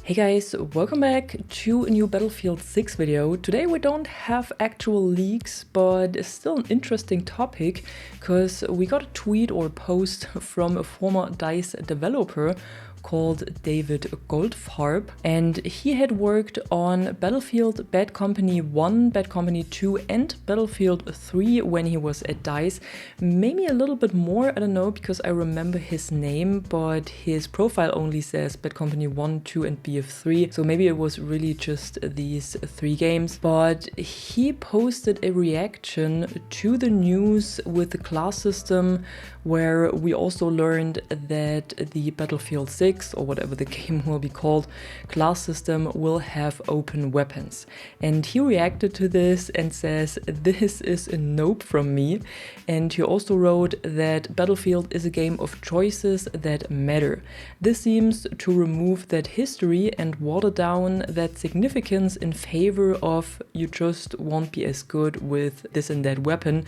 Hey guys, welcome back to a new Battlefield 6 video. Today we don't have actual leaks, but it's still an interesting topic because we got a tweet or a post from a former DICE developer called David Goldfarb, and he had worked on Battlefield Bad Company 1, Bad Company 2 and Battlefield 3 when he was at DICE. Maybe a little bit more, I don't know, because I remember his name, but his profile only says Bad Company 1, 2 and BF3, so maybe it was really just these 3 games. But he posted a reaction to the news with the class system, where we also learned that the Battlefield 6, or whatever the game will be called, class system will have open weapons. And he reacted to this and says, "This is a nope from me." And he also wrote that Battlefield is a game of choices that matter. This seems to remove that history and water down that significance in favor of you just won't be as good with this and that weapon,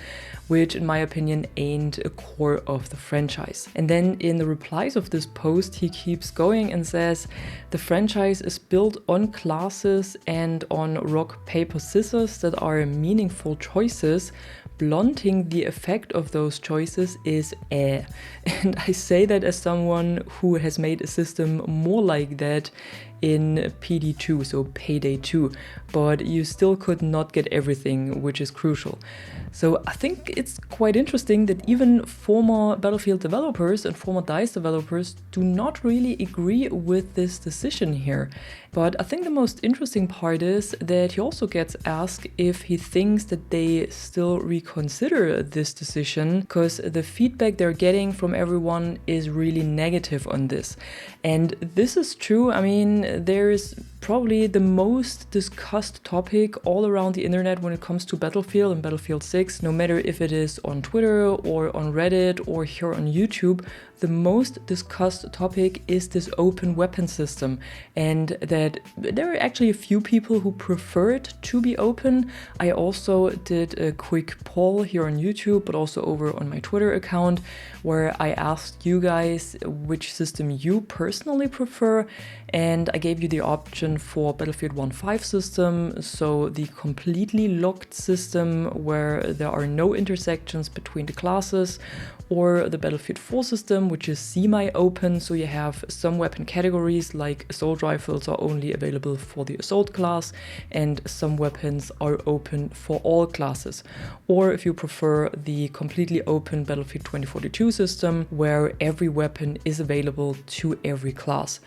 which in my opinion ain't a core of the franchise. And then in the replies of this post, he keeps going and says, "The franchise is built on classes and on rock, paper, scissors that are meaningful choices. Blunting the effect of those choices is eh." And I say that as someone who has made a system more like that in PD2, so Payday 2, but you still could not get everything, which is crucial. So I think it's quite interesting that even former Battlefield developers and former DICE developers do not really agree with this decision here. But I think the most interesting part is that he also gets asked if he thinks that they still reconsider this decision, because the feedback they're getting from everyone is really negative on this. And this is true. I mean, there is probably the most discussed topic all around the internet when it comes to Battlefield and Battlefield 6, no matter if it is on Twitter or on Reddit or here on YouTube. The most discussed topic is this open weapon system, and that there are actually a few people who prefer it to be open. I also did a quick poll here on YouTube, but also over on my Twitter account, where I asked you guys which system you personally prefer, and I gave you the option for Battlefield 1.5 system, so the completely locked system where there are no intersections between the classes, or the Battlefield 4 system, which is semi-open, so you have some weapon categories like assault rifles are only available for the assault class, and some weapons are open for all classes. Or if you prefer the completely open Battlefield 2042 system, where every weapon is available to every class.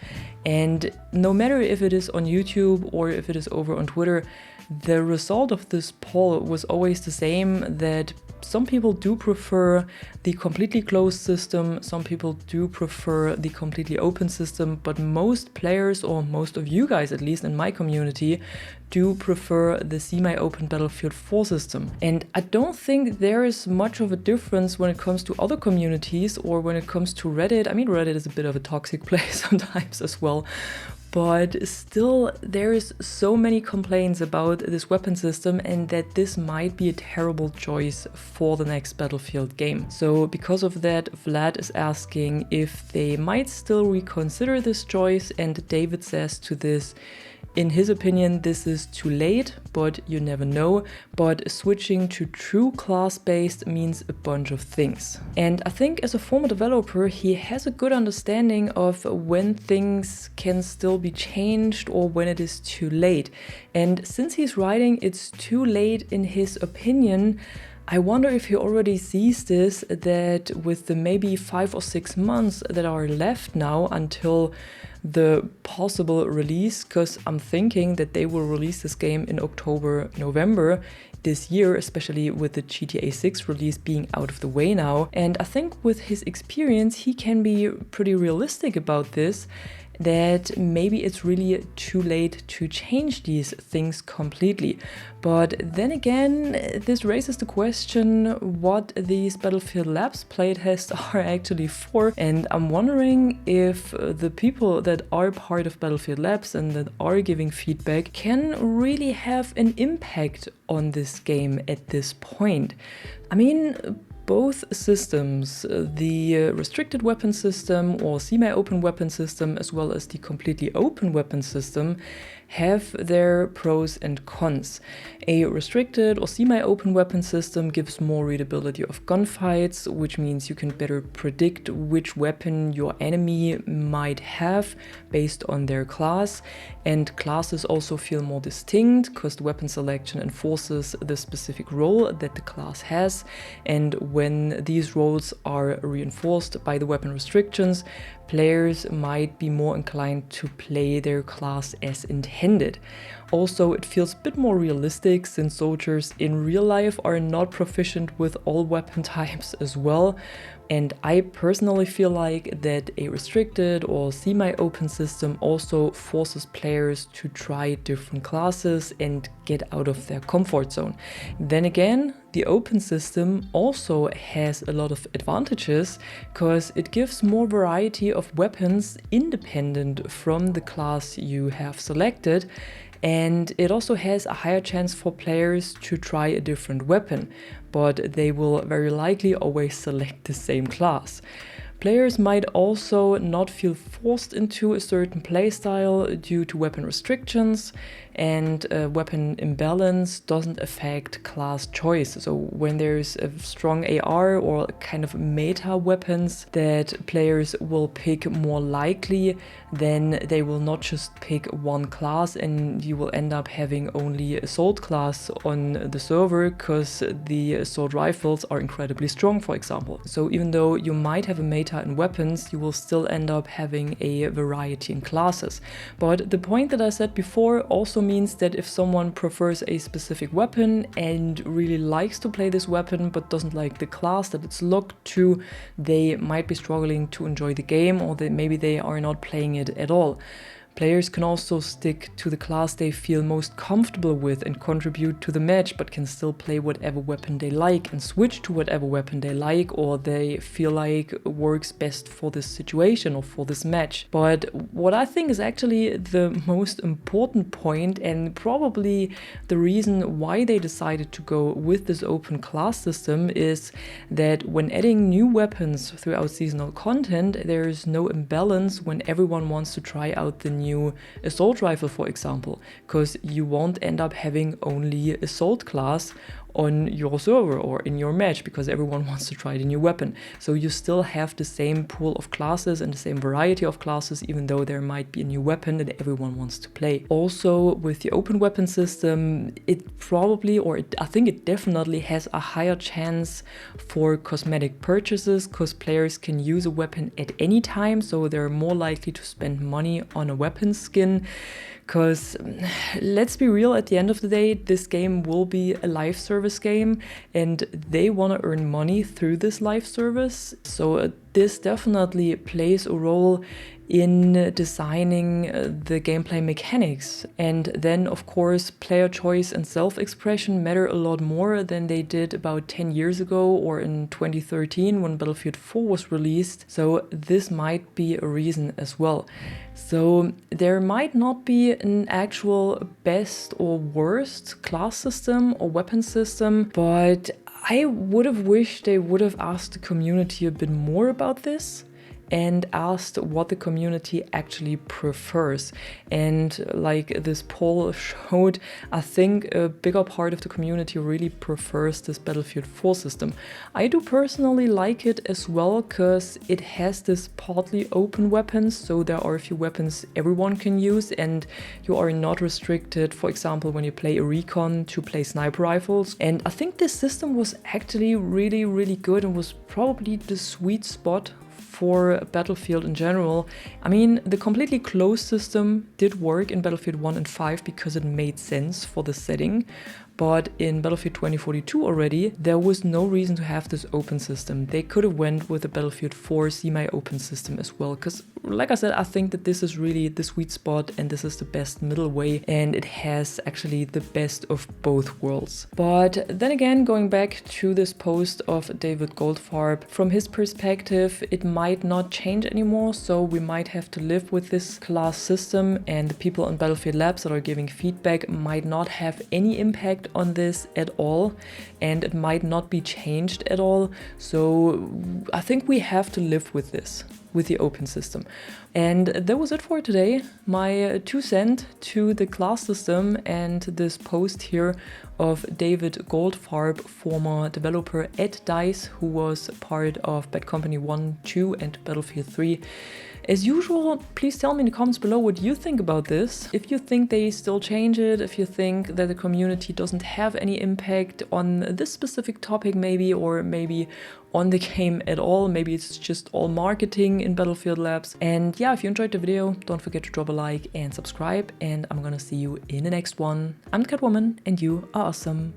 And no matter if it is on YouTube or if it is over on Twitter, the result of this poll was always the same, that some people do prefer the completely closed system, some people do prefer the completely open system, but most players, or most of you guys at least in my community, do prefer the semi-open Battlefield 4 system. And I don't think there is much of a difference when it comes to other communities or when it comes to Reddit. I mean, Reddit is a bit of a toxic place sometimes as well. But still, there is so many complaints about this weapon system, and that this might be a terrible choice for the next Battlefield game. So because of that, Vlad is asking if they might still reconsider this choice, and David says to this, in his opinion, this is too late, but you never know. But switching to true class-based means a bunch of things. And I think as a former developer, he has a good understanding of when things can still be changed or when it is too late. And since he's writing it's too late in his opinion, I wonder if he already sees this, that with the maybe 5 or 6 months that are left now until the possible release, because I'm thinking that they will release this game in October, November this year, especially with the GTA 6 release being out of the way now. And I think with his experience, he can be pretty realistic about this, that maybe it's really too late to change these things completely. But then again, this raises the question what these Battlefield Labs playtests are actually for, and I'm wondering if the people that are part of Battlefield Labs and that are giving feedback can really have an impact on this game at this point. I mean, both systems, the restricted weapon system or semi-open weapon system, as well as the completely open weapon system, have their pros and cons. A restricted or semi-open weapon system gives more readability of gunfights, which means you can better predict which weapon your enemy might have based on their class, and classes also feel more distinct because the weapon selection enforces the specific role that the class has, and when these roles are reinforced by the weapon restrictions, players might be more inclined to play their class as intended. Also, it feels a bit more realistic since soldiers in real life are not proficient with all weapon types as well. And I personally feel like that a restricted or semi-open system also forces players to try different classes and get out of their comfort zone. Then again, the open system also has a lot of advantages because it gives more variety of weapons independent from the class you have selected. And it also has a higher chance for players to try a different weapon, but they will very likely always select the same class. Players might also not feel forced into a certain playstyle due to weapon restrictions, and weapon imbalance doesn't affect class choice. So when there's a strong AR or kind of meta weapons that players will pick more likely, then they will not just pick one class and you will end up having only assault class on the server because the assault rifles are incredibly strong, for example. So even though you might have a meta in weapons, you will still end up having a variety in classes. But the point that I said before also means that if someone prefers a specific weapon and really likes to play this weapon but doesn't like the class that it's locked to, they might be struggling to enjoy the game, or maybe they are not playing it at all. Players can also stick to the class they feel most comfortable with and contribute to the match, but can still play whatever weapon they like and switch to whatever weapon they like or they feel like works best for this situation or for this match. But what I think is actually the most important point, and probably the reason why they decided to go with this open class system, is that when adding new weapons throughout seasonal content, there is no imbalance when everyone wants to try out the new assault rifle, for example, because you won't end up having only assault class on your server or in your match because everyone wants to try the new weapon. So you still have the same pool of classes and the same variety of classes, even though there might be a new weapon that everyone wants to play. Also, with the open weapon system, it probably, I think it definitely has a higher chance for cosmetic purchases because players can use a weapon at any time, so they're more likely to spend money on a weapon skin. Because let's be real, at the end of the day, this game will be a live service game and they want to earn money through this live service. So this definitely plays a role in designing the gameplay mechanics. And then, of course, player choice and self-expression matter a lot more than they did about 10 years ago or in 2013 when Battlefield 4 was released. So this might be a reason as well. So there might not be an actual best or worst class system or weapon system, but I would have wished they would have asked the community a bit more about this and asked what the community actually prefers. And like this poll showed, I think a bigger part of the community really prefers this Battlefield 4 system. I do personally like it as well because it has this partly open weapons, so there are a few weapons everyone can use and you are not restricted, for example, when you play a recon, to play sniper rifles. And I think this system was actually really, really good and was probably the sweet spot for Battlefield in general. I mean, the completely closed system did work in Battlefield 1 and 5 because it made sense for the setting. But in Battlefield 2042 already, there was no reason to have this open system. They could have went with the Battlefield 4 semi-open system as well. Because, like I said, I think that this is really the sweet spot and this is the best middle way. And it has actually the best of both worlds. But then again, going back to this post of David Goldfarb, from his perspective, it might not change anymore. So we might have to live with this class system. And the people on Battlefield Labs that are giving feedback might not have any impact on this at all, and it might not be changed at all. So I think we have to live with this, with the open system. And that was it for today. My 2 cents to the class system and this post here of David Goldfarb, former developer at DICE, who was part of Bad Company 1, 2 and Battlefield 3. As usual, please tell me in the comments below what you think about this. If you think they still change it, if you think that the community doesn't have any impact on this specific topic maybe, or maybe on the game at all, maybe it's just all marketing in Battlefield Labs. And yeah, if you enjoyed the video, don't forget to drop a like and subscribe, and I'm gonna see you in the next one. I'm Catwoman and you are awesome.